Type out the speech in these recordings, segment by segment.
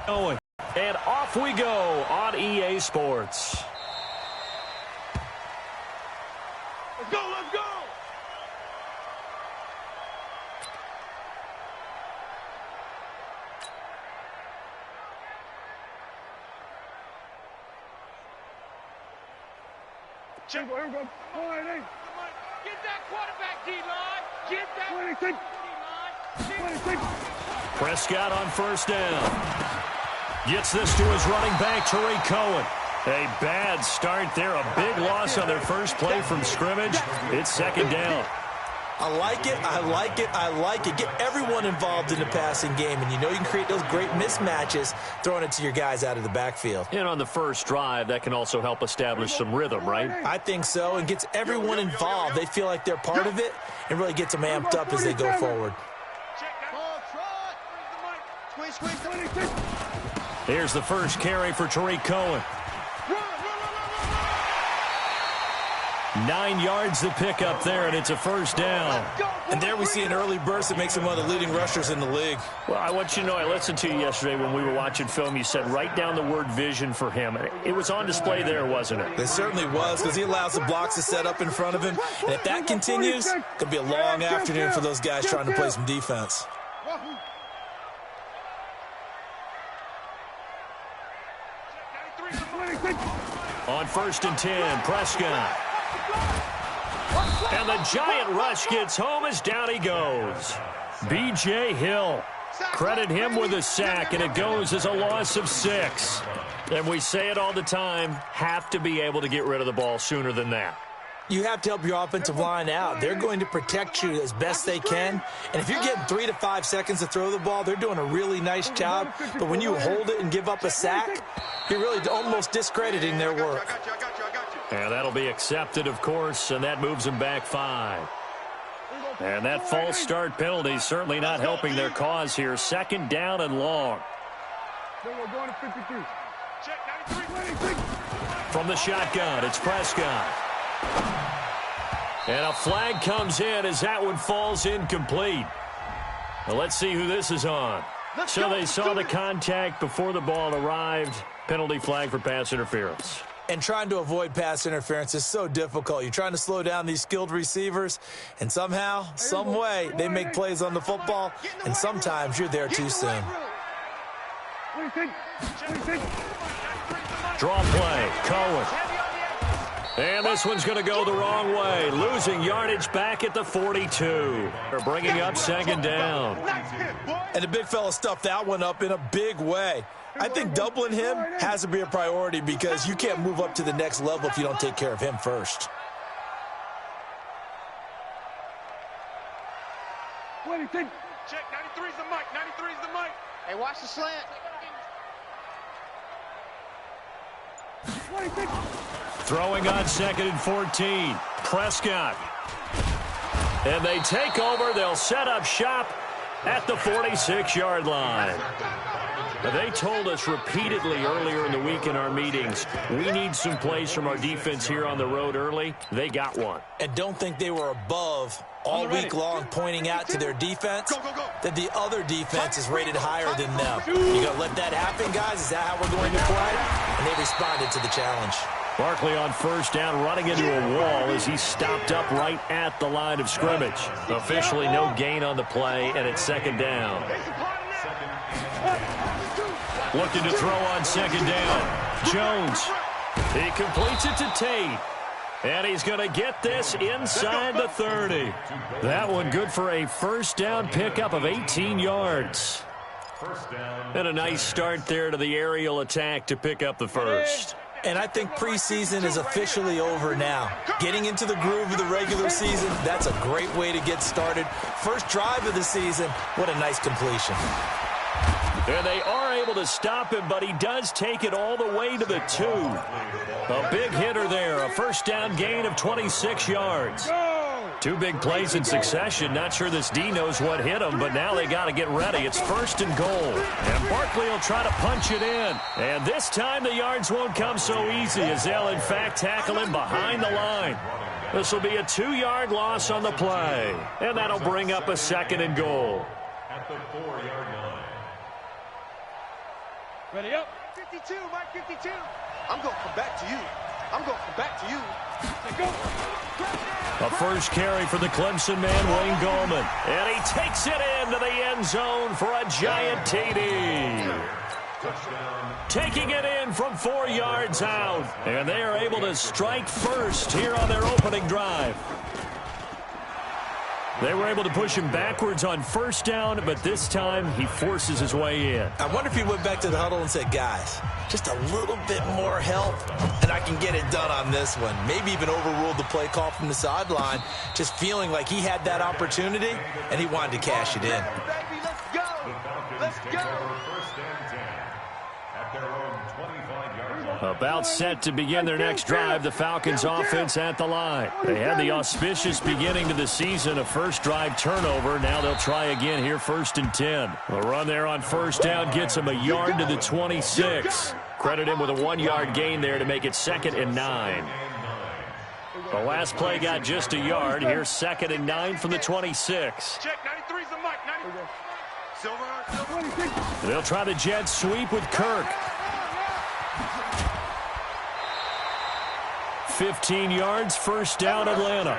Going. And off we go on EA Sports. Let's go, let's go! Check. Here we go. Get that quarterback, D-line. Get that 26. D-line. Prescott on first down. Gets this to his running back, Tariq Cohen. A bad start there. A big loss on their first play from scrimmage. It's second down. I like it, I like it, I like it. Get everyone involved in the passing game, and you know you can create those great mismatches throwing it to your guys out of the backfield. And on the first drive, that can also help establish some rhythm, right? I think so, and gets everyone involved. They feel like they're part of it and really gets them amped up as they go forward. Here's the first carry for Tariq Cohen. 9 yards to pick up there, and it's a first down. And there we see an early burst that makes him one of the leading rushers in the league. Well, I want you to know, I listened to you yesterday when we were watching film. You said write down the word vision for him. It was on display there, wasn't it? It certainly was, because he allows the blocks to set up in front of him. And if that continues, it could be a long afternoon for those guys trying to play some defense. On 1st and 10, Prescott. And the giant rush gets home as down he goes. B.J. Hill. Credit him with a sack, and it goes as a loss of 6. And we say it all the time, have to be able to get rid of the ball sooner than that. You have to help your offensive line out. They're going to protect you as best they can. And if you're getting 3 to 5 seconds to throw the ball, they're doing a really nice job. But when you hold it and give up a sack, you're really almost discrediting their work. And that'll be accepted, of course, and that moves them back 5. And that false start penalty certainly not helping their cause here. Second down and long. From the shotgun, it's Prescott. And a flag comes in as that one falls incomplete. Well, let's see who this is on. So they saw the contact before the ball arrived. Penalty flag for pass interference. And trying to avoid pass interference is so difficult. You're trying to slow down these skilled receivers, and somehow, some way, they make plays on the football, and sometimes you're there too soon. Draw play, Cohen. And this one's going to go the wrong way. Losing yardage back at the 42. They're bringing up second down. And the big fella stuffed that one up in a big way. I think doubling him has to be a priority because you can't move up to the next level if you don't take care of him first. Check, 93's the mic, 93's the mic. Hey, watch the slant. Throwing on 2nd and 14. Prescott. And they take over. They'll set up shop at the 46-yard line. They told us repeatedly earlier in the week in our meetings, we need some plays from our defense here on the road early. They got one. And don't think they were above all week long pointing out to their defense that the other defense is rated higher than them. You got to let that happen, guys? Is that how we're going to play? And they responded to the challenge. Barkley on first down, running into a wall as he stopped up right at the line of scrimmage. Officially no gain on the play, and it's second down. Looking to throw on second down. Jones. He completes it to Tate. And he's going to get this inside the 30. That one good for a first down pickup of 18 yards. And a nice start there to the aerial attack to pick up the first. And I think preseason is officially over now. Getting into the groove of the regular season, that's a great way to get started. First drive of the season, what a nice completion. And they are able to stop him, but he does take it all the way to the 2. A big hitter there, a first down gain of 26 yards. 2 big plays in succession. Not sure this D knows what hit him, but now they got to get ready. It's 1st and goal. And Barkley will try to punch it in. And this time the yards won't come so easy as they'll, in fact, tackle him behind the line. This will be a 2-yard loss on the play. And that'll bring up a 2nd and goal. At the 4-yard line. Ready up. 52, Mike 52. I'm going to come back to you. I'm going to come back to you. Go. A first carry for the Clemson man, Wayne Gallman. And he takes it into the end zone for a giant TD. Taking it in from 4 yards out. And they are able to strike first here on their opening drive. They were able to push him backwards on first down, but this time he forces his way in. I wonder if he went back to the huddle and said, guys, just a little bit more help, and I can get it done on this one. Maybe even overruled the play call from the sideline, just feeling like he had that opportunity, and he wanted to cash it in. Baby, let's go. Let's go. About set to begin their next drive, the Falcons offense at the line. They had the auspicious beginning to the season, a first drive turnover. Now they'll try again here, 1st and 10. The run there on first down gets him a yard to the 26. Credit him with a 1-yard gain there to make it 2nd and 9. The last play got just a yard. Here's 2nd and 9 from the 26. Check, 93's the mic, 90. Silver. They'll try the jet sweep with Kirk. 15 yards, first down, Atlanta.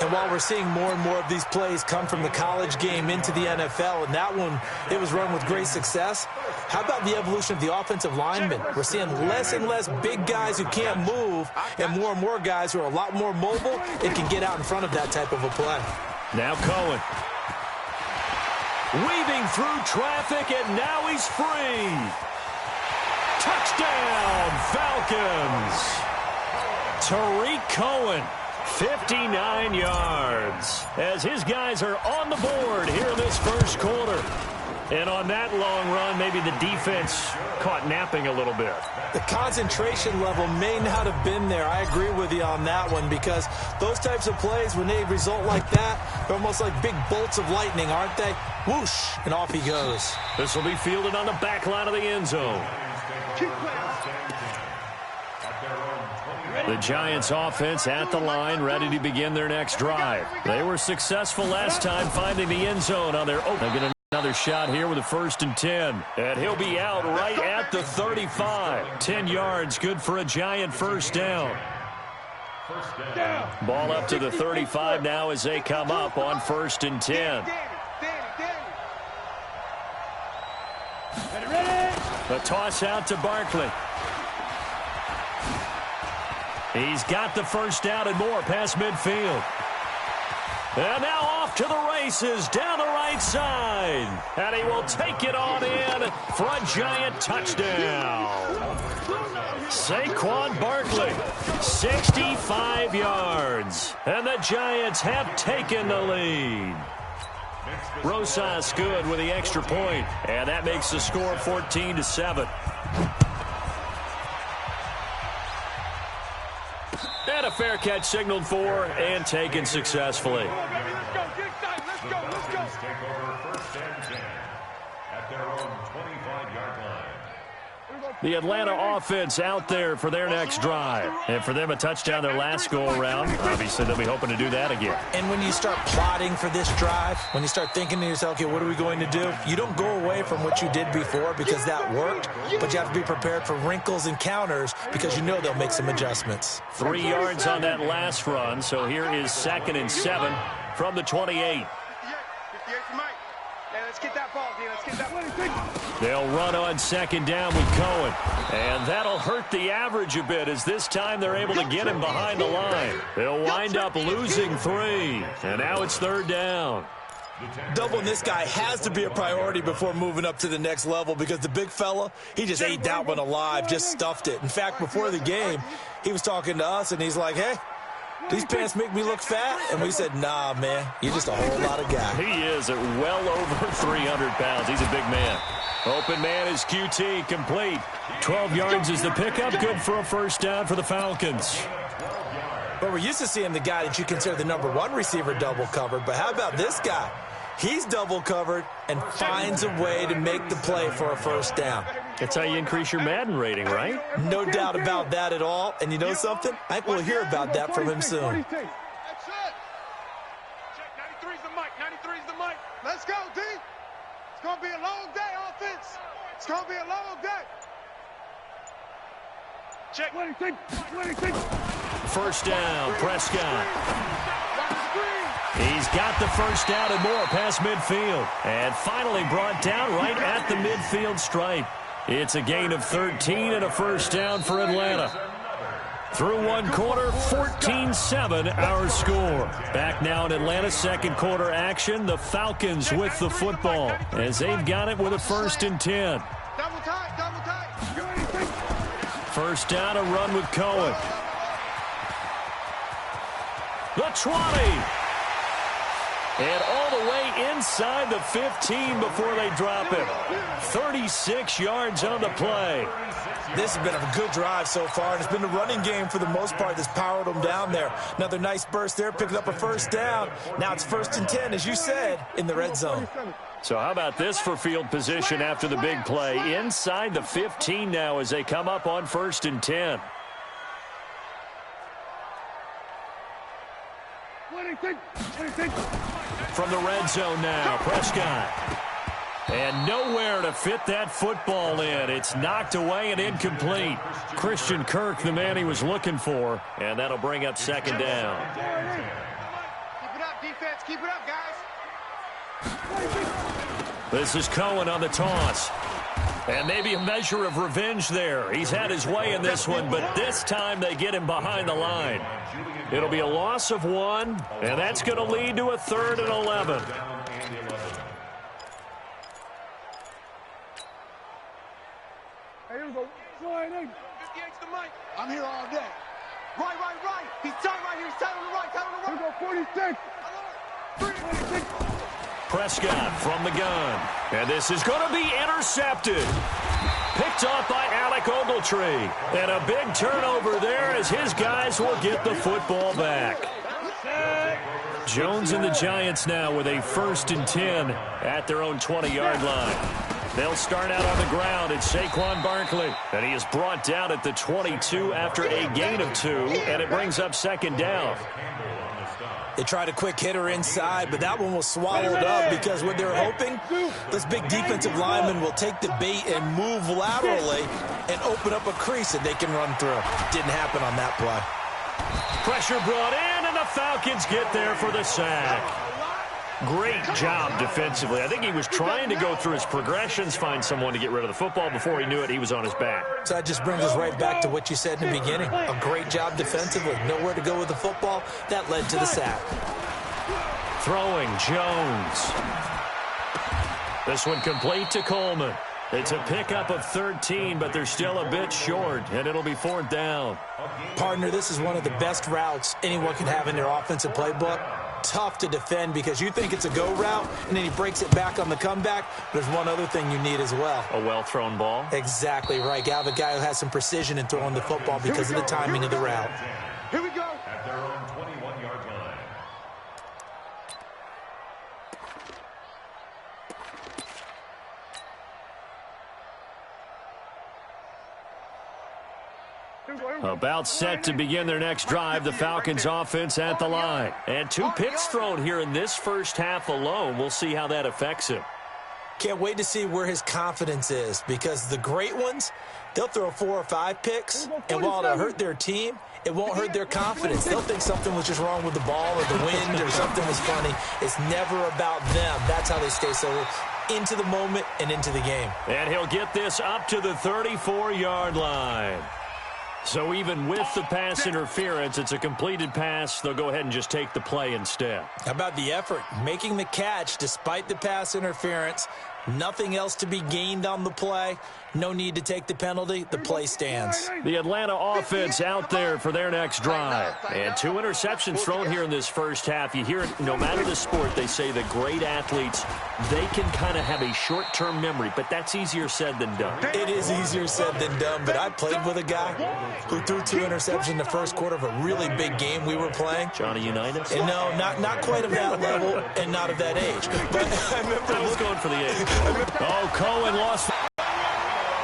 And while we're seeing more and more of these plays come from the college game into the NFL, and that one, it was run with great success, how about the evolution of the offensive linemen? We're seeing less and less big guys who can't move and more guys who are a lot more mobile and can get out in front of that type of a play. Now Cohen. Weaving through traffic, and now he's free. Touchdown, Falcons. Tariq Cohen, 59 yards, as his guys are on the board here in this first quarter. And on that long run, maybe the defense caught napping a little bit. The concentration level may not have been there. I agree with you on that one, because those types of plays, when they result like that, they're almost like big bolts of lightning, aren't they? Whoosh, and off he goes. This will be fielded on the back line of the end zone. The Giants offense at the line, ready to begin their next drive. They were successful last time finding the end zone on their open. They get another shot here with a 1st and 10. And he'll be out right at the 35. 10 yards, good for a Giant first down. Ball up to the 35 now as they come up on 1st and 10. The toss out to Barkley. He's got the first down and more past midfield. And now off to the races down the right side. And he will take it on in for a Giant touchdown. Saquon Barkley, 65 yards. And the Giants have taken the lead. Rosas good with the extra point. And that makes the score 14-7. And a fair catch signaled for and taken successfully. Let's go. Take over 1st and 10 at their own 25-yard line. The Atlanta offense out there for their next drive. And for them, a touchdown their last go-around. Obviously, they'll be hoping to do that again. And when you start plotting for this drive, when you start thinking to yourself, okay, what are we going to do? You don't go away from what you did before because that worked, but you have to be prepared for wrinkles and counters because you know they'll make some adjustments. 3 yards on that last run, so here is 2nd and 7 from the 28. Let's get that ball, D. Let's get that ball. They'll run on 2nd down with Cohen. And that'll hurt the average a bit as this time they're able to get him behind the line. They'll wind up losing 3. And now it's 3rd down. Doubling this guy has to be a priority before moving up to the next level because the big fella, he just ate that one alive, just stuffed it. In fact, before the game, he was talking to us, and he's like, hey, these pants make me look fat? And we said, nah, man, you're just a whole lot of guy. He is at well over 300 pounds. He's a big man. Open man is QT, complete. 12 yards is the pickup, good for a first down for the Falcons. But we're used to seeing the guy that you consider the #1 receiver double covered. But how about this guy? He's double covered and finds a way to make the play for a first down. That's how you increase your Madden rating, right? No doubt about that at all. And you know something? I think we'll hear about that from him soon. That's it. Check, 93's the mic. 93's the mic. Let's go, D. It's going to be a long day, offense. It's going to be a long day. Check. First down, Prescott. He's got the first down and more past midfield. And finally brought down right at the midfield stripe. It's a gain of 13 and a first down for Atlanta. Through one quarter, 14-7 our score. Back now in Atlanta's second quarter action. The Falcons with the football as they've got it with a 1st and 10. Double tight, double tight. First down, a run with Cohen. The 20. And all the way inside the 15 before they drop him. 36 yards on the play. This has been a good drive so far, and it's been the running game for the most part that's powered them down there. Another nice burst there, picking up a first down. Now it's 1st and 10, as you said, in the red zone. So how about this for field position after the big play? Inside the 15 now as they come up on 1st and 10. From the red zone now, Prescott. And nowhere to fit that football in. It's knocked away and incomplete. Christian Kirk, the man he was looking for, and that'll bring up 2nd down. Keep it up, defense. Keep it up, guys. This is Cohen on the toss. And maybe a measure of revenge there. He's had his way in this one, but this time they get him behind the line. It'll be a loss of 1, and that's going to lead to a 3rd and 11. I'm here all day. Right. He's tight right here. He's tight on the right. Tight on the right. 46. Prescott from the gun. And this is going to be intercepted. Picked off by Alec Ogletree. And a big turnover there as his guys will get the football back. Jones and the Giants now with a 1st and 10 at their own 20-yard line. They'll start out on the ground. It's Saquon Barkley. And he is brought down at the 22 after a gain of 2. And it brings up 2nd down. They tried a quick hitter inside, but that one was swallowed up because what they're hoping, this big defensive lineman will take the bait and move laterally and open up a crease that they can run through. Didn't happen on that play. Pressure brought in, and the Falcons get there for the sack. Great job defensively. I think he was trying to go through his progressions, find someone to get rid of the football. Before he knew it, he was on his back. So that just brings us right back to what you said in the beginning. A great job defensively. Nowhere to go with the football. That led to the sack. Throwing, Jones. This one complete to Coleman. It's a pickup of 13, but they're still a bit short, and it'll be 4th down. Partner, this is one of the best routes anyone can have in their offensive playbook. Tough to defend because you think it's a go route, and then he breaks it back on the comeback. There's one other thing you need as well. A well-thrown ball? Exactly right. You have a guy who has some precision in throwing the football because of the timing of the route. Here we go. At their own 21-yard line. About set to begin their next drive, the Falcons offense at the line. And 2 picks thrown here in this first half alone. We'll see how that affects him. Can't wait to see where his confidence is because the great ones, they'll throw 4 or 5 picks, and while it'll hurt their team, it won't hurt their confidence. They'll think something was just wrong with the ball or the wind or something was funny. It's never about them. That's how they stay so into the moment and into the game. And he'll get this up to the 34-yard line. So even with the pass interference, it's a completed pass. They'll go ahead and just take the play instead. How about the effort? Making the catch despite the pass interference. Nothing else to be gained on the play. No need to take the penalty. The play stands. The Atlanta offense out there for their next drive. And 2 interceptions thrown here in this first half. You hear it, no matter the sport, they say the great athletes, they can kind of have a short-term memory, but that's easier said than done. It is easier said than done, but I played with a guy who threw 2 interceptions in the first quarter of a really big game we were playing. Johnny Unitas? And no, not quite of that level and not of that age. But I remember I was going for the age. Oh, Cohen lost.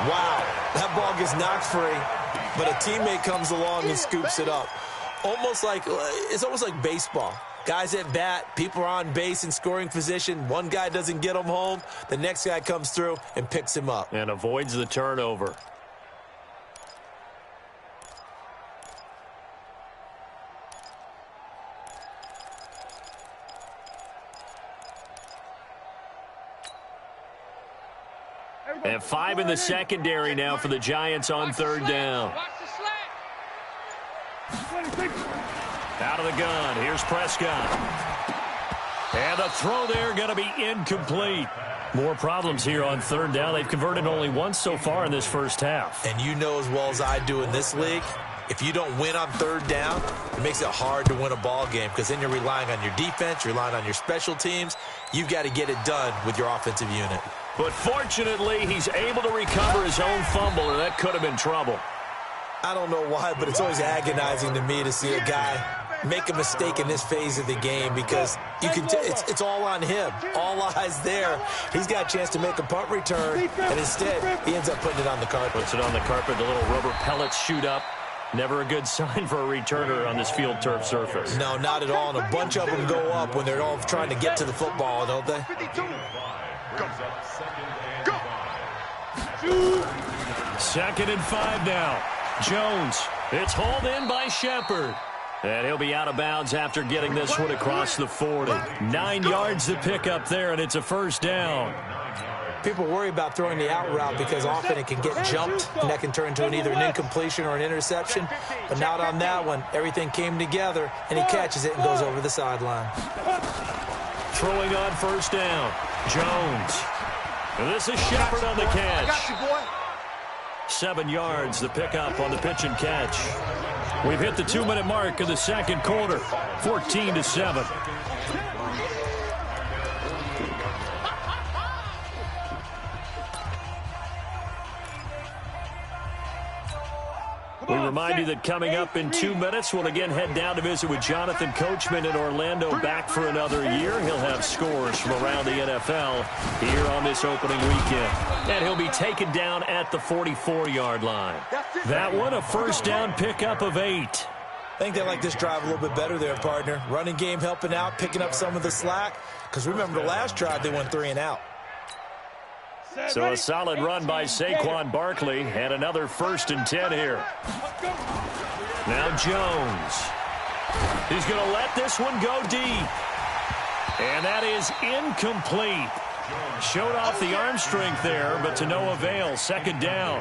Wow, that ball gets knocked free, but a teammate comes along and scoops it up. It's almost like baseball. Guys at bat, people are on base in scoring position. One guy doesn't get him home. The next guy comes through and picks him up. And avoids the turnover. And 5 in the secondary now for the Giants on third down. Out of the gun. Here's Prescott. And the throw there going to be incomplete. More problems here on third down. They've converted only once so far in this first half. And you know as well as I do in this league, if you don't win on third down, it makes it hard to win a ball game because then you're relying on your defense, you're relying on your special teams. You've got to get it done with your offensive unit. But fortunately, he's able to recover his own fumble, or that could have been trouble. I don't know why, but it's always agonizing to me to see a guy make a mistake in this phase of the game because you can it's all on him. All eyes there. He's got a chance to make a punt return, and instead he ends up putting it on the carpet. Puts it on the carpet. The little rubber pellets shoot up. Never a good sign for a returner on this field turf surface. No, not at all. And a bunch of them go up when they're all trying to get to the football, don't they? Second and 5 now. Jones. It's hauled in by Shepard. And he'll be out of bounds after getting this one across the 40. 9 yards to pick up there, and it's a first down. People worry about throwing the out route because often it can get jumped, and that can turn into either an incompletion or an interception. But not on that one. Everything came together, and he catches it and goes over the sideline. Throwing on first down. Jones. And this is Shepard on the catch. I got you, boy. 7 yards, the pickup on the pitch and catch. We've hit the 2-minute mark of the second quarter. 14-7. We remind you that coming up in 2 minutes, we'll again head down to visit with Jonathan Coachman in Orlando, back for another year. He'll have scores from around the NFL here on this opening weekend. And he'll be taken down at the 44-yard line. That one, a first down pickup of 8. I think they like this drive a little bit better there, partner. Running game helping out, picking up some of the slack. Because remember, the last drive they went 3 and out. So a solid run by Saquon Barkley, and another 1st and 10 here. Now Jones. He's going to let this one go deep. And that is incomplete. Showed off the arm strength there, but to no avail. Second down.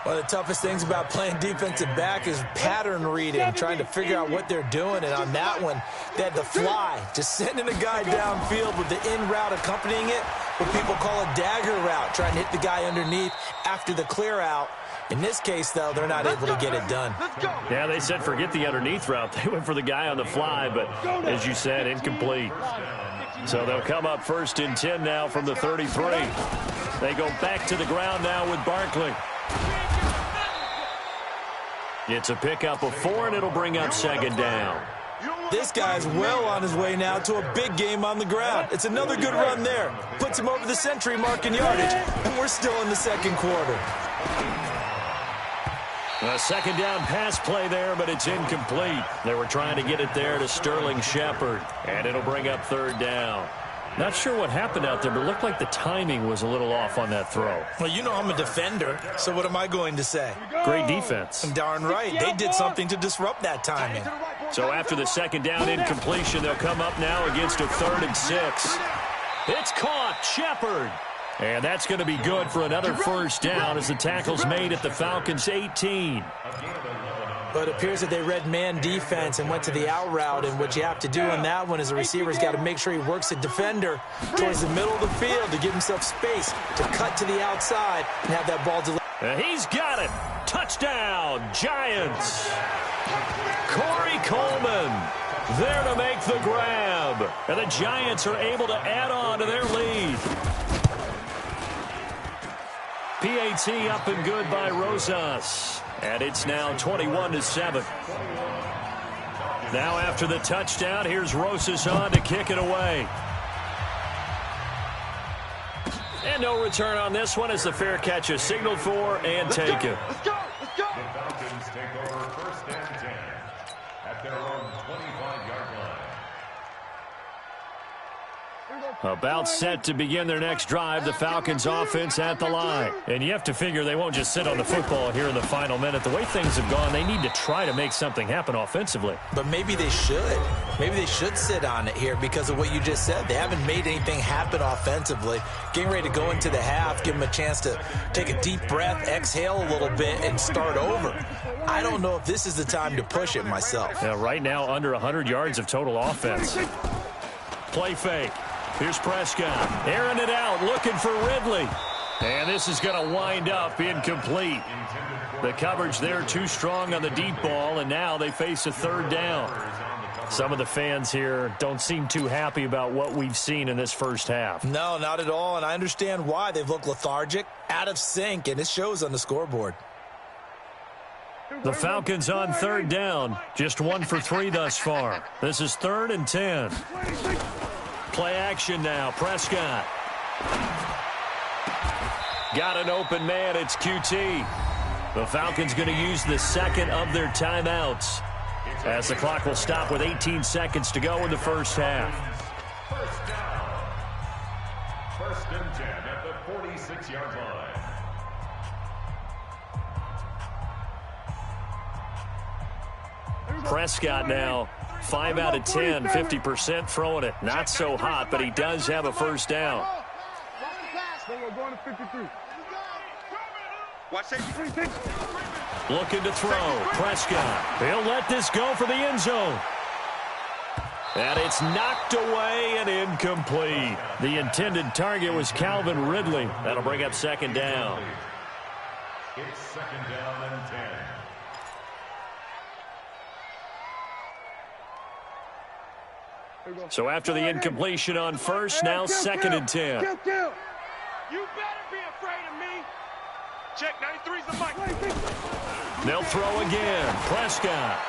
One of the toughest things about playing defensive back is pattern reading, trying to figure out what they're doing. And on that one, they had the fly, just sending a guy downfield with the in route accompanying it, what people call a dagger route, trying to hit the guy underneath after the clear out. In this case, though, they're not able to get it done. Yeah, they said forget the underneath route. They went for the guy on the fly, but as you said, incomplete. So they'll come up 1st and 10 now from the 33. They go back to the ground now with Barkley. It's a pickup of 4, and it'll bring up 2nd down. This guy's well on his way now to a big game on the ground. It's another good run there. Puts him over the century mark in yardage, and we're still in the second quarter. A 2nd down pass play there, but it's incomplete. They were trying to get it there to Sterling Shepard, and it'll bring up 3rd down. Not sure what happened out there, but it looked like the timing was a little off on that throw. Well, you know I'm a defender, so what am I going to say? Great defense. Darn right. They did something to disrupt that timing. So after the 2nd down incompletion, they'll come up now against a 3rd and 6. It's caught. Shepard. And that's going to be good for another 1st down as the tackle's made at the Falcons' 18. But it appears that they read man defense and went to the out route. And what you have to do in that one is the receiver's got to make sure he works a defender towards the middle of the field to give himself space to cut to the outside and have that ball delivered. He's got it. Touchdown, Giants. Corey Coleman there to make the grab. And the Giants are able to add on to their lead. PAT up and good by Rosas. And it's now 21-7. Now after the touchdown, here's Rosas on to kick it away. And no return on this one as the fair catch is signaled for and taken. Let's go. Let's go. The Falcons take over 1st and 10 at their own 25-yard line. About set to begin their next drive, the Falcons offense at the line. And you have to figure they won't just sit on the football here in the final minute. The way things have gone, they need to try to make something happen offensively. But maybe they should. Maybe they should sit on it here because of what you just said. They haven't made anything happen offensively. Getting ready to go into the half, give them a chance to take a deep breath, exhale a little bit, and start over. I don't know if this is the time to push it myself. Yeah, right now, under 100 yards of total offense. Play fake. Here's Prescott, airing it out, looking for Ridley. And this is going to wind up incomplete. The coverage there too strong on the deep ball, and now they face a third down. Some of the fans here don't seem too happy about what we've seen in this first half. No, not at all, and I understand why. They've looked lethargic, out of sync, and it shows on the scoreboard. The Falcons on third down, just 1 for 3 thus far. This is 3rd and 10. Play action now, Prescott. Got an open man, it's QT. The Falcons going to use the second of their timeouts as the clock will stop with 18 seconds to go in the first half. First down. 1st and 10 at the 46-yard line. Prescott now, 5 out of 10, 50% throwing it. Not so hot, but he does have a first down. Looking to throw. Prescott. He'll let this go for the end zone. And it's knocked away and incomplete. The intended target was Calvin Ridley. That'll bring up 2nd down. It's 2nd down and 10. So after the incompletion on first, now 2nd and 10. You better be afraid of me. Check 93's the mic. They'll throw again. Prescott.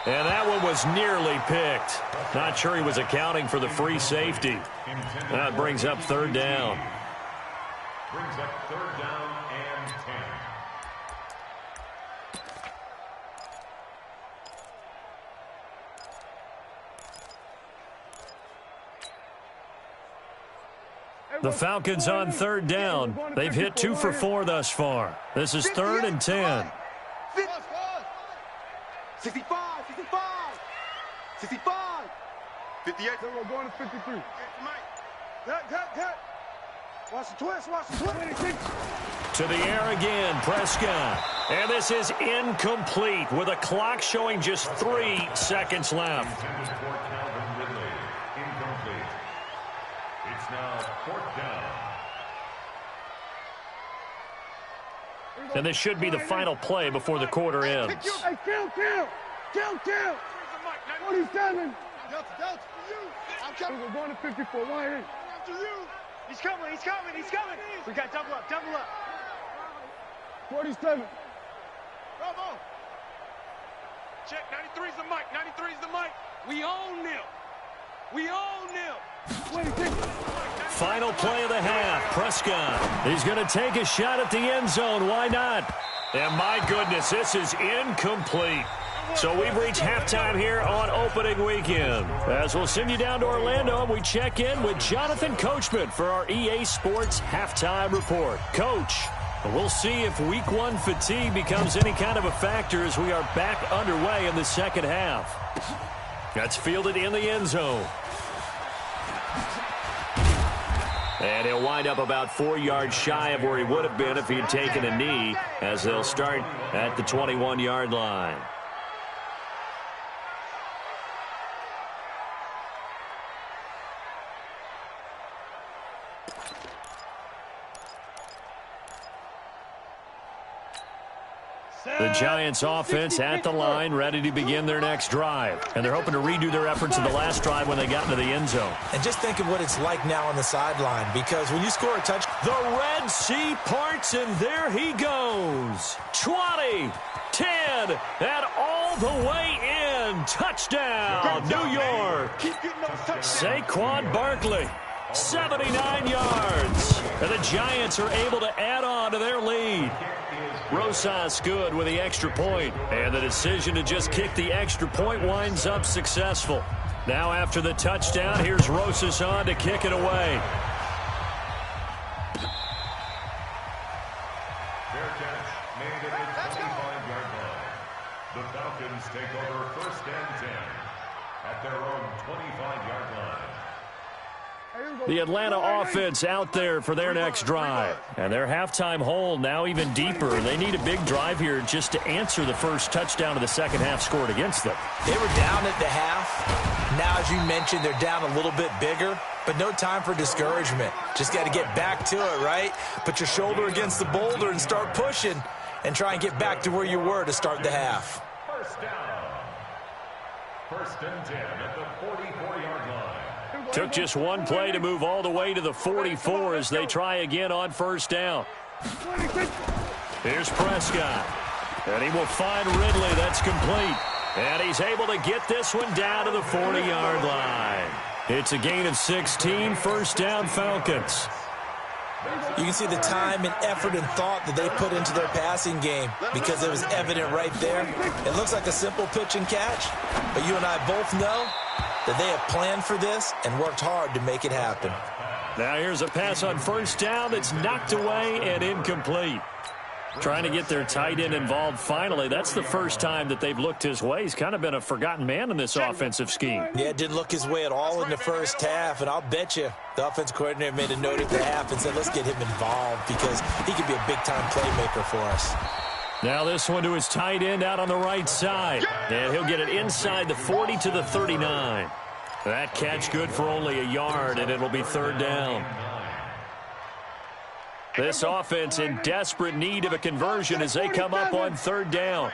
And that one was nearly picked. Not sure he was accounting for the free safety. That brings up 3rd down. Brings up 3rd down and 10. The Falcons on 3rd down. They've hit 2 for 4 thus far. This is 3rd and 10. 65, 65, 65, 58. We're going to 53. Watch the twist, watch the twist. To the air again, Prescott. And this is incomplete with a clock showing just 3 seconds left. Intended for Calvin Ridley. Incomplete. It's now 4th down. And this should be the final play before the quarter ends. Hey, kill. 47. We're going to 54. Why ain't? He's coming. We got double up. 47. Bravo. Check, 93's the mic. We own them. 26. Final play of the half. Prescott. He's going to take a shot at the end zone. Why not? And my goodness, this is incomplete. So we've reached halftime here on opening weekend. As we'll send you down to Orlando, we check in with Jonathan Coachman for our EA Sports Halftime Report. Coach, we'll see if Week 1 fatigue becomes any kind of a factor as we are back underway in the second half. That's fielded in the end zone. And he'll wind up about 4 yards shy of where he would have been if he had taken a knee, as they'll start at the 21-yard line. The Giants offense at the line, ready to begin their next drive. And they're hoping to redo their efforts in the last drive when they got into the end zone. And just think of what it's like now on the sideline, because when you score a touch, the Red Sea parts, and there he goes. 20, 10, and all the way in. Touchdown, New York. Saquon Barkley, 79 yards. And the Giants are able to add on to their lead. Rosas good with the extra point, and the decision to just kick the extra point winds up successful. Now after the touchdown, here's Rosas on to kick it away. Fair catch made at the 25-yard line. The Falcons take over 1st and 10 at their own 25-yard line. The Atlanta offense out there for their next drive. And their halftime hole now even deeper. They need a big drive here just to answer the first touchdown of the second half scored against them. They were down at the half. Now, as you mentioned, they're down a little bit bigger, but no time for discouragement. Just got to get back to it, right? Put your shoulder against the boulder and start pushing and try and get back to where you were to start the half. First down. 1st and 10 at the 44-yard line. Took just one play to move all the way to the 44 as they try again on first down. Here's Prescott. And he will find Ridley. That's complete. And he's able to get this one down to the 40-yard line. It's a gain of 16, first down Falcons. You can see the time and effort and thought that they put into their passing game because it was evident right there. It looks like a simple pitch and catch, but you and I both know that they have planned for this and worked hard to make it happen. Now here's a pass on first down that's knocked away and incomplete. Trying to get their tight end involved finally. That's the first time that they've looked his way. He's kind of been a forgotten man in this offensive scheme. Yeah, it didn't look his way at all in the first half, and I'll bet you the offense coordinator made a note at the half and said, let's get him involved because he could be a big-time playmaker for us. Now this one to his tight end out on the right side. And he'll get it inside the 40 to the 39. That catch good for only a yard, and it'll be third down. This offense in desperate need of a conversion as they come up on third down.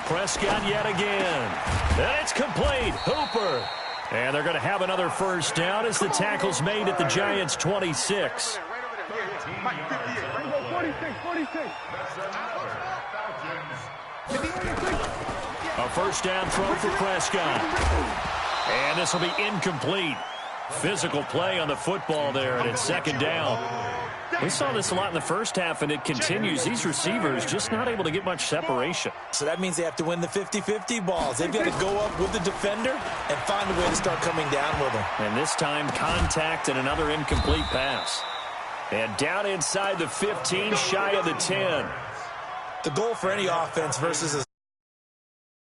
Prescott yet again. And it's complete. Hooper. And they're going to have another first down as the tackle's made at the Giants' 26. A first down throw for Prescott. And this will be incomplete. Physical play on the football there, and it's second down. We saw this a lot in the first half, and it continues. These receivers just not able to get much separation. So that means they have to win the 50-50 balls. They've got to go up with the defender and find a way to start coming down with them. And this time, contact and another incomplete pass. And down inside the 15, shy of the 10. The goal for any offense versus a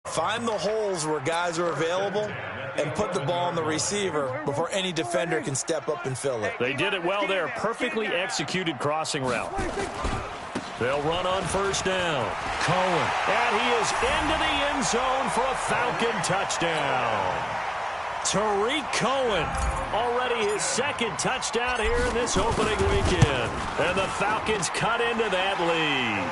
find the holes where guys are available and put the ball on the receiver before any defender can step up and fill it. They did it well there. Perfectly executed crossing route. They'll run on first down. Cohen. And he is into the end zone for a Falcon touchdown. Tariq Cohen. Already his second touchdown here in this opening weekend. And the Falcons cut into that lead.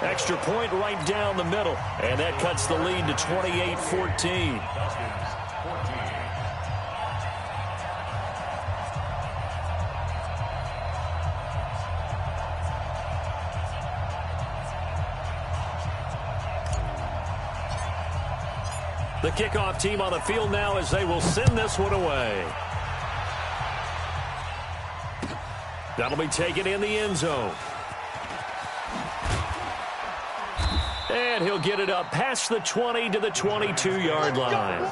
Extra point right down the middle. And that cuts the lead to 28-14. The kickoff team on the field now as they will send this one away. That'll be taken in the end zone. And he'll get it up past the 20 to the 22-yard line.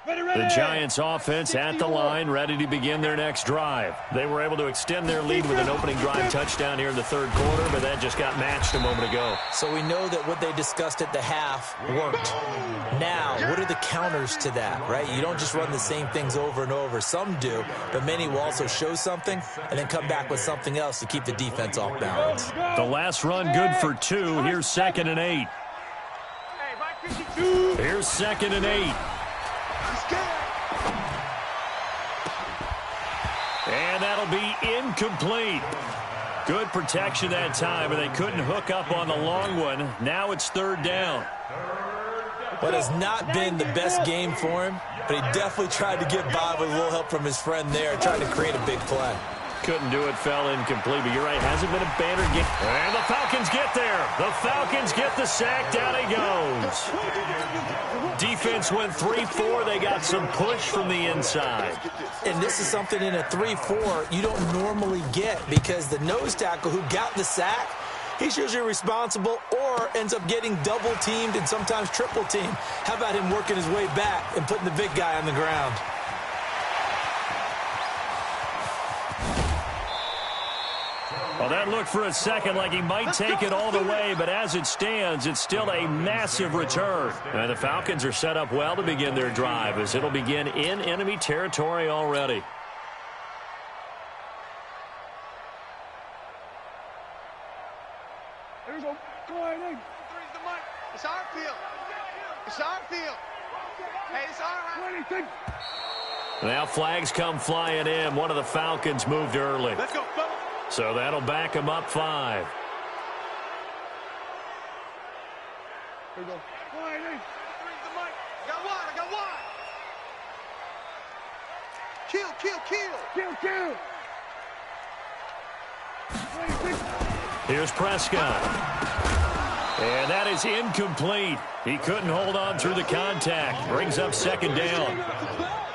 The Giants offense at the line, ready to begin their next drive. They were able to extend their lead with an opening drive touchdown here in the third quarter, but that just got matched a moment ago. So we know that what they discussed at the half worked. Now, what are the counters to that, right? You don't just run the same things over and over. Some do, but many will also show something and then come back with something else to keep the defense off balance. The last run good for 2. Here's 2nd and 8. Here's 2nd and 8. And that'll be incomplete. Good protection that time, and they couldn't hook up on the long one. Now it's third down. What has not been the best game for him, but he definitely tried to get by with a little help from his friend there, trying to create a big play. Couldn't do it, fell incomplete, but you're right, hasn't been a banner game. And the Falcons get there. The Falcons get the sack, down he goes. Defense went 3-4. They got some push from the inside. And this is something in a 3-4 you don't normally get because the nose tackle who got the sack, he's usually responsible or ends up getting double-teamed and sometimes triple-teamed. How about him working his way back and putting the big guy on the ground? Well, that looked for a second like he might take it all the way, but as it stands, it's still a massive return. And the Falcons are set up well to begin their drive as it'll begin in enemy territory already. There we go. Go ahead, in. Three's the mic. It's our field. It's our field. Hey, it's our right. Now flags come flying in. One of the Falcons moved early. Let's go, fellas. So that'll back him up 5. There we go. Go ahead, in. Three's the mic. I got one. I got one. Kill, kill, kill. Kill, kill. Here's Prescott. And that is incomplete. He couldn't hold on through the contact. Brings up second down.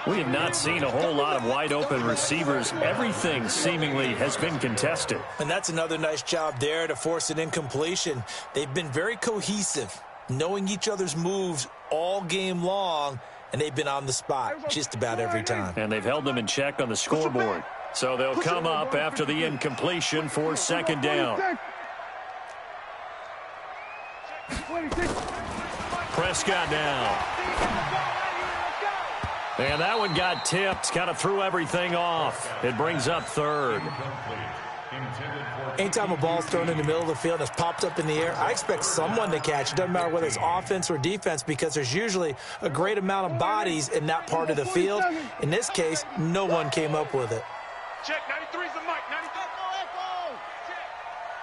We have not seen a whole lot of wide-open receivers. Everything seemingly has been contested. And that's another nice job there to force an incompletion. They've been very cohesive, knowing each other's moves all game long, and they've been on the spot just about every time. And they've held them in check on the scoreboard. So they'll come up after the incompletion for second down. Prescott now. And that one got tipped, kind of threw everything off. It brings up third. Anytime a ball's thrown in the middle of the field and it's popped up in the air, I expect someone to catch. It doesn't matter whether it's offense or defense because there's usually a great amount of bodies in that part of the field. In this case, no one came up with it. Check, 93's the mic.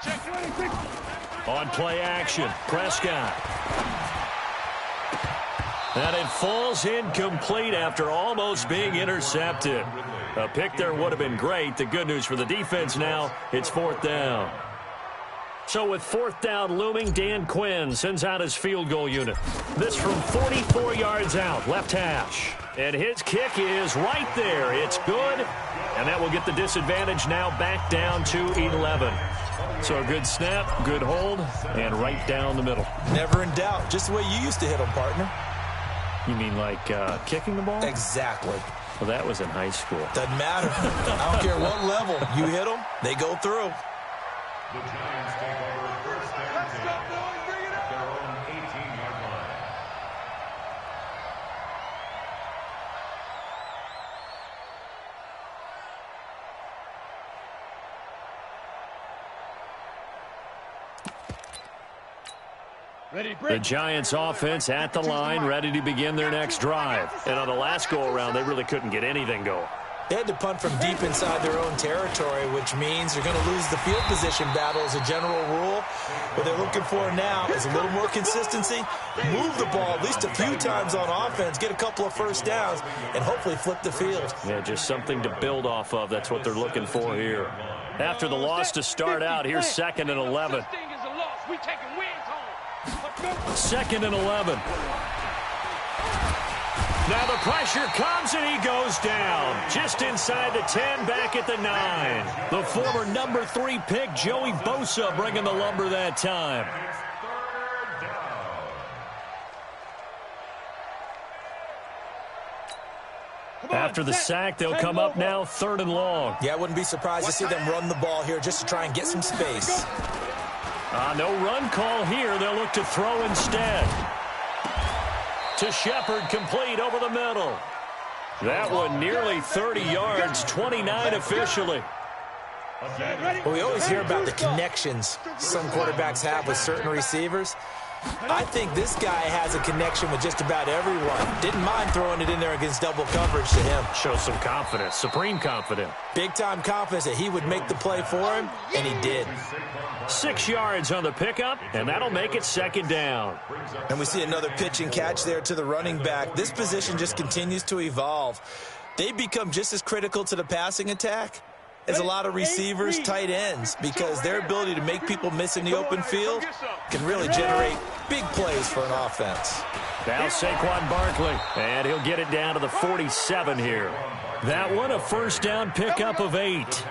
93. Check. On play action, Prescott. And it falls incomplete after almost being intercepted. A pick there would have been great. The good news for the defense now, it's fourth down. So with fourth down looming, Dan Quinn sends out his field goal unit. This from 44 yards out, left hash. And his kick is right there. It's good. And that will get the disadvantage now back down to 11. So a good snap, good hold, and right down the middle. Never in doubt. Just the way you used to hit them, partner. You mean like kicking the ball? Exactly. Well, that was in high school. Doesn't matter. I don't care what level. You hit them, they go through. The Giants take over first and 10 at their own 18-yard line. The Giants offense at the line, ready to begin their next drive. And on the last go-around, they really couldn't get anything going. They had to punt from deep inside their own territory, which means they're going to lose the field position battle as a general rule. What they're looking for now is a little more consistency, move the ball at least a few times on offense, get a couple of first downs, and hopefully flip the field. Yeah, just something to build off of. That's what they're looking for here. After the loss to start out, here's 2nd and 11. Second and 11. Now the pressure comes and he goes down. Just inside the 10, back at the 9. The former number 3 pick, Joey Bosa, bringing the lumber that time. After the sack, they'll come up now 3rd and long. Yeah, I wouldn't be surprised to see them run the ball here just to try and get some space. No run call here. They'll look to throw instead. To Shepard, complete over the middle. That one nearly 30 yards, 29 officially. Well, we always hear about the connections some quarterbacks have with certain receivers. I think this guy has a connection with just about everyone. Didn't mind throwing it in there against double coverage to him. Shows some confidence, supreme confidence. Big-time confidence that he would make the play for him, and he did. 6 yards on the pickup, and that'll make it 2nd down. And we see another pitch and catch there to the running back. This position just continues to evolve. They become just as critical to the passing attack is a lot of receivers, tight ends, because their ability to make people miss in the open field can really generate big plays for an offense. Now Saquon Barkley, and he'll get it down to the 47 here. That one a first down pickup of 8.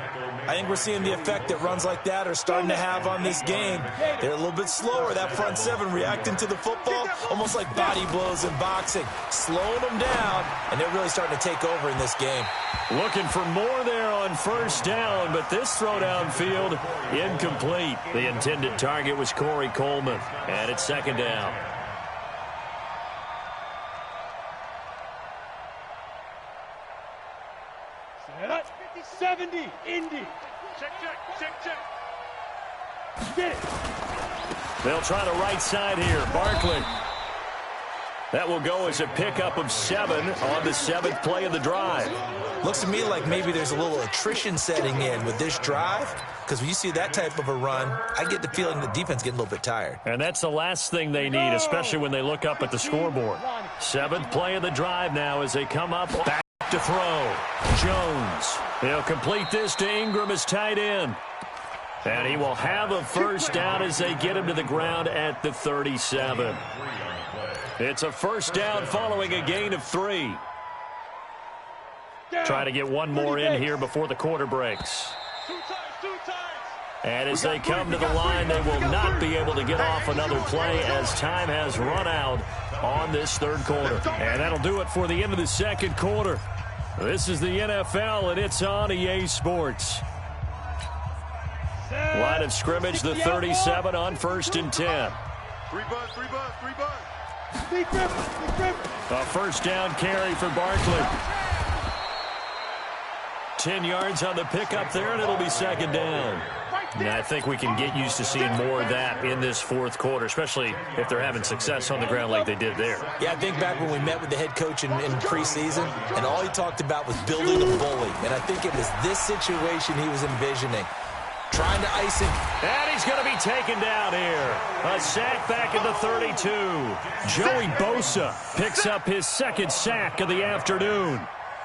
I think we're seeing the effect that runs like that are starting to have on this game. They're a little bit slower, that front seven, reacting to the football, almost like body blows in boxing, slowing them down, and they're really starting to take over in this game. Looking for more there on first down, but this throw downfield incomplete. The intended target was Corey Coleman, and it's second down. Set up. 70, Indy. Check. Get it. They'll try the right side here. Barkley. That will go as a pickup of 7 on the 7th play of the drive. Looks to me like maybe there's a little attrition setting in with this drive, because when you see that type of a run, I get the feeling the defense getting a little bit tired. And that's the last thing they need, especially when they look up at the scoreboard. 7th play of the drive now as they come up. Back to throw. Jones. He'll complete this to Ingram as tight end. And he will have a first down as they get him to the ground at the 37. It's a first down following a gain of 3. Trying to get one more in here before the quarter breaks. And as they come to the line, they will not be able to get off another play as time has run out on this third quarter. And that'll do it for the end of the second quarter. This is the NFL, and it's on EA Sports. Line of scrimmage, the 37 on 1st and 10. 3 bucks. A first down carry for Barkley. 10 yards on the pickup there, and it'll be second down. And I think we can get used to seeing more of that in this fourth quarter, especially if they're having success on the ground like they did there. Yeah, I think back when we met with the head coach in preseason, and all he talked about was building a bully. And I think it was this situation he was envisioning. Trying to ice him. And he's going to be taken down here. A sack back at the 32. Joey Bosa picks up his second sack of the afternoon.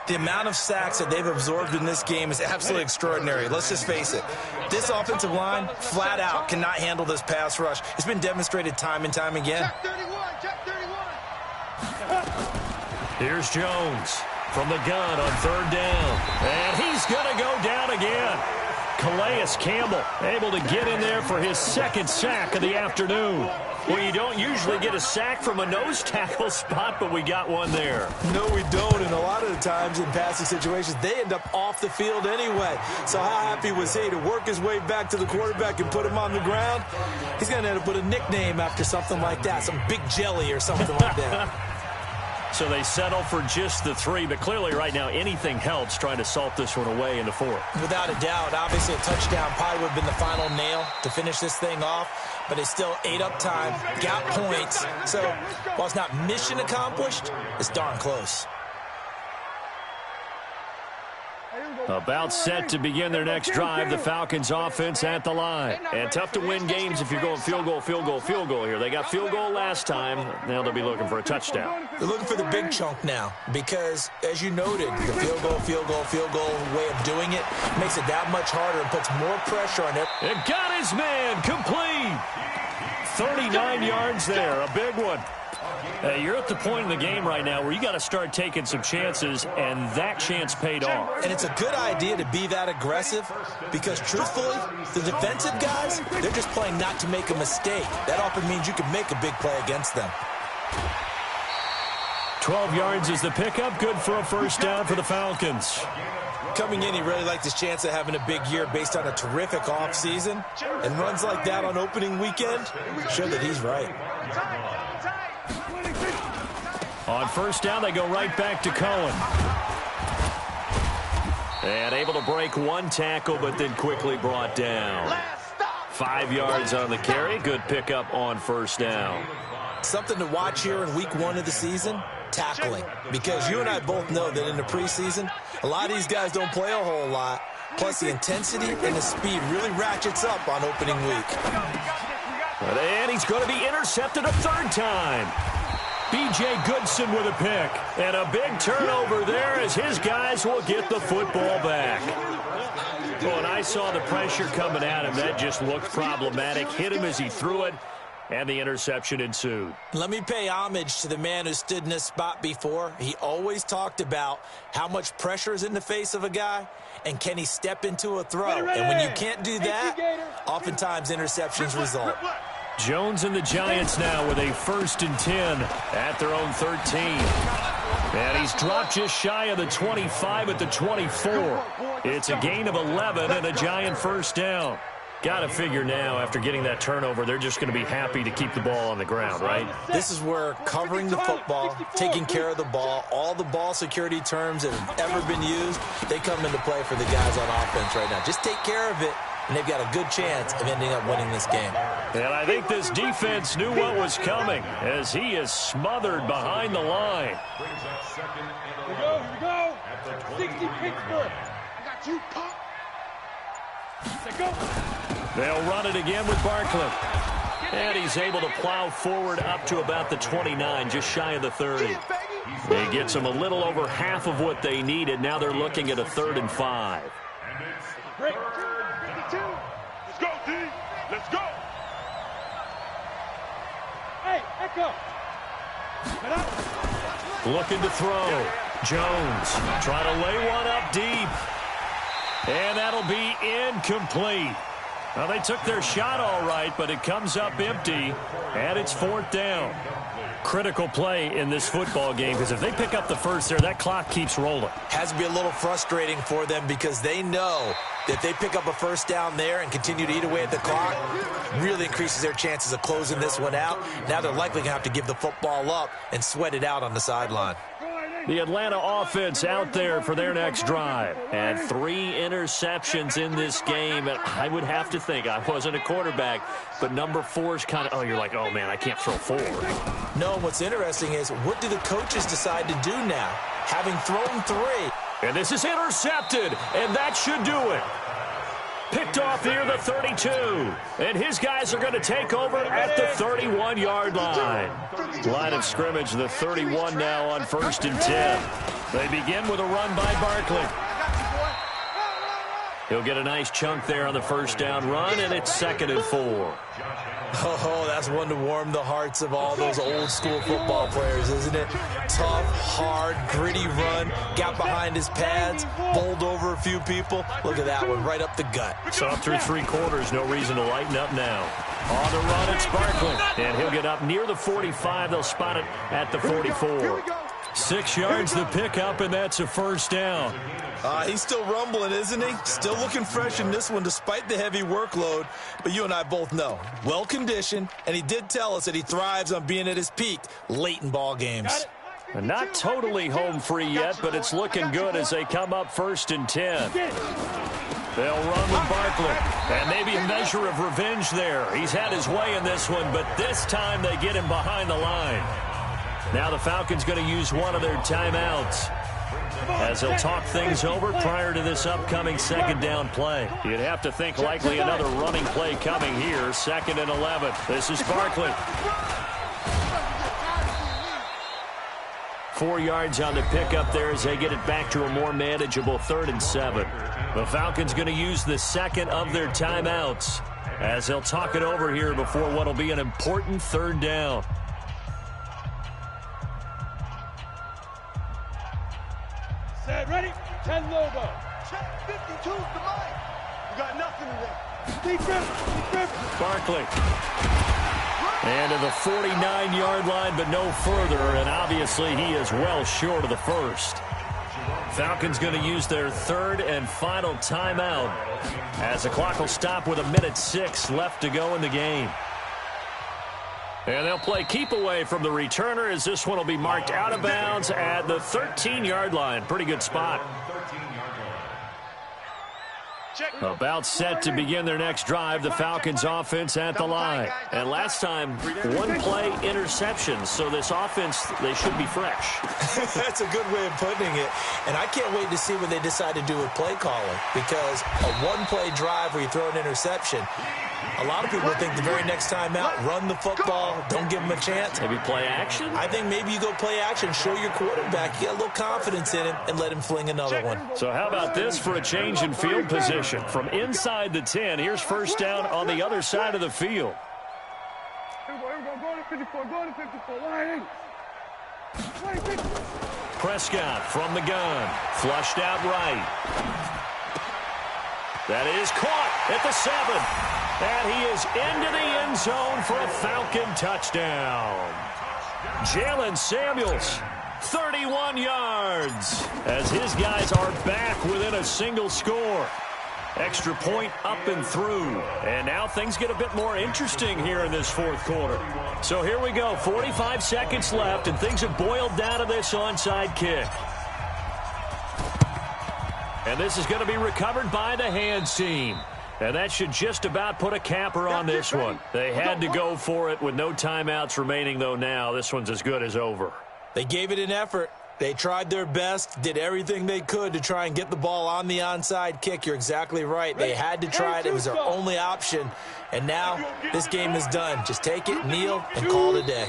The amount of sacks that they've absorbed in this game is absolutely extraordinary. Let's just face it. This offensive line, flat out, cannot handle this pass rush. It's been demonstrated time and time again. Check 31. Here's Jones from the gun on 3rd down. And he's going to go down again. Calais Campbell able to get in there for his second sack of the afternoon. Well, you don't usually get a sack from a nose tackle spot, but we got one there. No, we don't, and a lot of the times in passing situations, they end up off the field anyway. So how happy was he to work his way back to the quarterback and put him on the ground? He's going to end up with a nickname after something like that, some Big Jelly or something like that. So they settle for just the 3, but clearly right now anything helps trying to salt this one away in the 4th. Without a doubt, obviously a touchdown probably would have been the final nail to finish this thing off, but it's still 8 up time, got points. So while it's not mission accomplished, it's darn close. About set to begin their next drive, the Falcons offense at the line. And tough to win games if you're going field goal here. They got field goal last time. Now they'll be looking for a touchdown. They're looking for the big chunk now because, as you noted, the field goal way of doing it makes it that much harder and puts more pressure on it. It got his man complete. 39 yards there, a big one. You're at the point in the game right now where you got to start taking some chances, and that chance paid off. And it's a good idea to be that aggressive because, truthfully, the defensive guys, they're just playing not to make a mistake. That often means you can make a big play against them. 12 yards is the pickup. Good for a first down for the Falcons. Coming in, he really liked his chance of having a big year based on a terrific offseason. And runs like that on opening weekend show that he's right. On first down, they go right back to Cohen. And able to break one tackle, but then quickly brought down. 5 yards on the carry. Good pickup on first down. Something to watch here in week 1 of the season, tackling. Because you and I both know that in the preseason, a lot of these guys don't play a whole lot. Plus, the intensity and the speed really ratchets up on opening week. And he's going to be intercepted a 3rd time. B.J. Goodson with a pick. And a big turnover there as his guys will get the football back. Well, when I saw the pressure coming at him, that just looked problematic. Hit him as he threw it, and the interception ensued. Let me pay homage to the man who stood in this spot before. He always talked about how much pressure is in the face of a guy, and can he step into a throw. And when you can't do that, oftentimes interceptions result. Jones and the Giants now with a 1st and 10 at their own 13. And he's dropped just shy of the 25 at the 24. It's a gain of 11 and a Giant first down. Got to figure now, after getting that turnover, they're just going to be happy to keep the ball on the ground, right? This is where covering the football, taking care of the ball, all the ball security terms that have ever been used, they come into play for the guys on offense right now. Just take care of it, and they've got a good chance of ending up winning this game. And I think this defense knew what was coming as he is smothered behind the line. Brings up 2nd and 11. Here we go. At the 60 Pittsburgh. I got you, pop. Let's go. They'll run it again with Barkley. And he's able to plow forward up to about the 29, just shy of the 30. He gets them a little over half of what they needed. Now they're looking at a 3rd and 5. And it's Break. 3rd down. Let's go, D. Let's go. Hey, Echo. Get up. Looking to throw. Jones trying to lay one up deep. And that'll be incomplete. Well, they took their shot all right, but it comes up empty, and it's 4th down. Critical play in this football game, because if they pick up the first there, that clock keeps rolling. Has to be a little frustrating for them because they know that if they pick up a first down there and continue to eat away at the clock, really increases their chances of closing this one out. Now they're likely going to have to give the football up and sweat it out on the sideline. The Atlanta offense out there for their next drive. And 3 interceptions in this game. And I would have to think, I wasn't a quarterback, but number 4 is kind of, oh, you're like, oh, man, I can't throw 4. No, what's interesting is what do the coaches decide to do now? Having thrown 3. And this is intercepted, and that should do it. Picked off near the 32. And his guys are going to take over at the 31-yard line. Line of scrimmage, the 31 now on 1st and 10. They begin with a run by Barkley. He'll get a nice chunk there on the first down run, and it's 2nd and 4. Oh, that's one to warm the hearts of all those old-school football players, isn't it? Tough, hard, gritty run, got behind his pads, bowled over a few people. Look at that one, right up the gut. So through 3 quarters, no reason to lighten up now. On the run, it's Barkley, and he'll get up near the 45. They'll spot it at the 44. 6 yards the pickup, and that's a first down. He's still rumbling, isn't he? Still looking fresh in this one despite the heavy workload. But you and I both know, well-conditioned, and he did tell us that he thrives on being at his peak late in ball games. And not totally home free yet, but it's looking good as they come up 1st and 10. They'll run with Barkley, and maybe a measure of revenge there. He's had his way in this one, but this time they get him behind the line. Now the Falcons going to use one of their timeouts as they'll talk things over prior to this upcoming 2nd down play. You'd have to think likely another running play coming here. 2nd and 11. This is Barkley. 4 yards on the pickup there as they get it back to a more manageable 3rd and 7. The Falcons going to use the 2nd of their timeouts as they'll talk it over here before what will be an important 3rd down. Set, ready? 10 logo. Check 52's the mic. You got nothing today. Deep grip. Barkley. And to the 49-yard line, but no further, and obviously he is well short of the first. Falcons going to use their 3rd and final timeout as the clock will stop with 1:06 left to go in the game. And they'll play keep away from the returner as this one will be marked out of bounds at the 13-yard line. Pretty good spot. About set to begin their next drive, the Falcons offense at the line. And last time, 1-play interception. So this offense, they should be fresh. That's a good way of putting it. And I can't wait to see what they decide to do with play calling, because a 1-play drive where you throw an interception, a lot of people think the very next time out, run the football, don't give them a chance. Maybe play action? I think maybe you go play action, show your quarterback, you get a little confidence in him, and let him fling another one. So how about this for a change in field position? formation from inside the 10. Here's first down on the other side of the field. Prescott from the gun. Flushed out right. That is caught at the 7. And he is into the end zone for a Falcon touchdown. Jalen Samuels, 31 yards, as his guys are back within a single score. Extra point up and through. And now things get a bit more interesting here in this fourth quarter. So here we go, 45 seconds left, and things have boiled down to this onside kick. And this is going to be recovered by the hands team. And that should just about put a capper on this one. They had to go for it with no timeouts remaining, though now. This one's as good as over. They gave it an effort. They tried their best, did everything they could to try and get the ball on the onside kick. You're exactly right. They had to try it. It was their only option. And now this game is done. Just take it, kneel, and call it a day.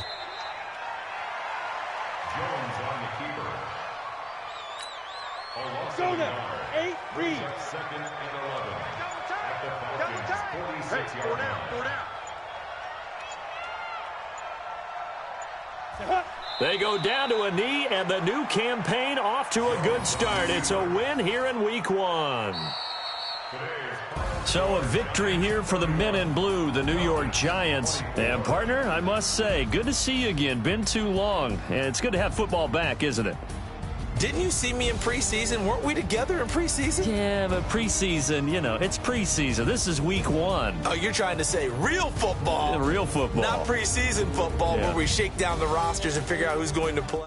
Jones on the keeper. Go now. 8 reads. Second and 11. Double time. 46 Hey, 4 down. 4 down. They go down to a knee, and the new campaign off to a good start. It's a win here in week 1. So a victory here for the men in blue, the New York Giants. And, partner, I must say, good to see you again. Been too long. And it's good to have football back, isn't it? Didn't you see me in preseason? Weren't we together in preseason? Yeah, but preseason, you know, it's preseason. This is week 1. Oh, you're trying to say real football. Yeah, real football. Not preseason football where we shake down the rosters and figure out who's going to play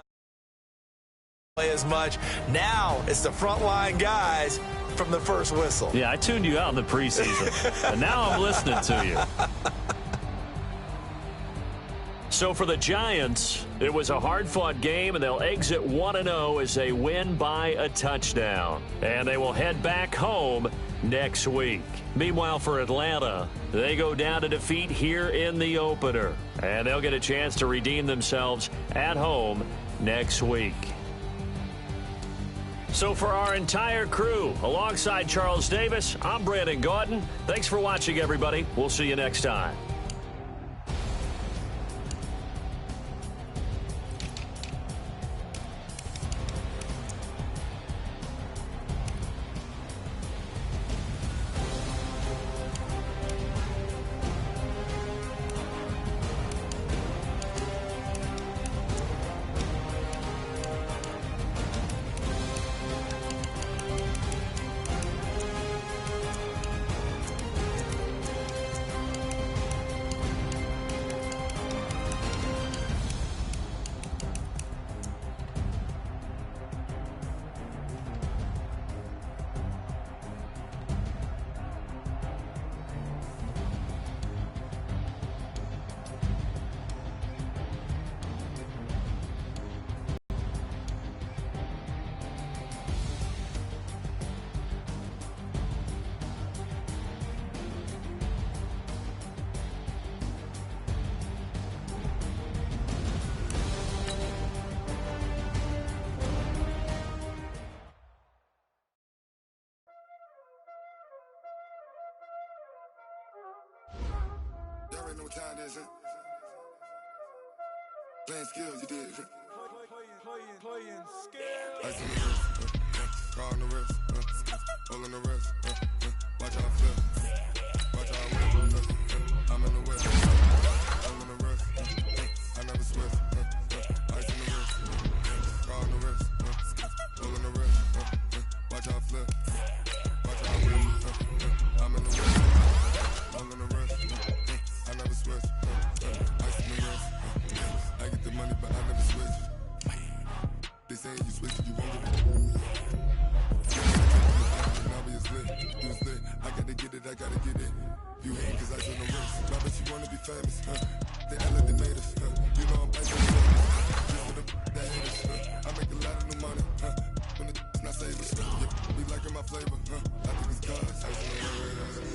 as much. Now it's the frontline guys from the first whistle. Yeah, I tuned you out in the preseason, and now I'm listening to you. So for the Giants, it was a hard-fought game, and they'll exit 1-0 as they win by a touchdown. And they will head back home next week. Meanwhile, for Atlanta, they go down to defeat here in the opener. And they'll get a chance to redeem themselves at home next week. So for our entire crew, alongside Charles Davis, I'm Brandon Gaudin. Thanks for watching, everybody. We'll see you next time. Y'all already know what time it is, huh? Playing skills, you did. Playing skills. Ice on the wrist, car on the wrist, hole on the wrist, watch how I flip, watch how I whip, I'm in the whip, hole on the wrist, I never swift, ice on the wrist, car on the wrist, hole on the wrist, watch how I flip, watch how I whip, I'm in the whip, hole on the wrist, I never switch. Ice in the wrist. I get the money, but I never switch. They say you switch, you won't get it. Now we is lit. You is lit. I gotta get it, I gotta get it. You hate cause ice on the wrist. Now bet you wanna be famous, They elevated us, You know I'm ice on the wrist. Just for the that hate us, I make a lot of new money, When the not savers, yeah, be liking my flavor, I think it's God's ice on the wrist.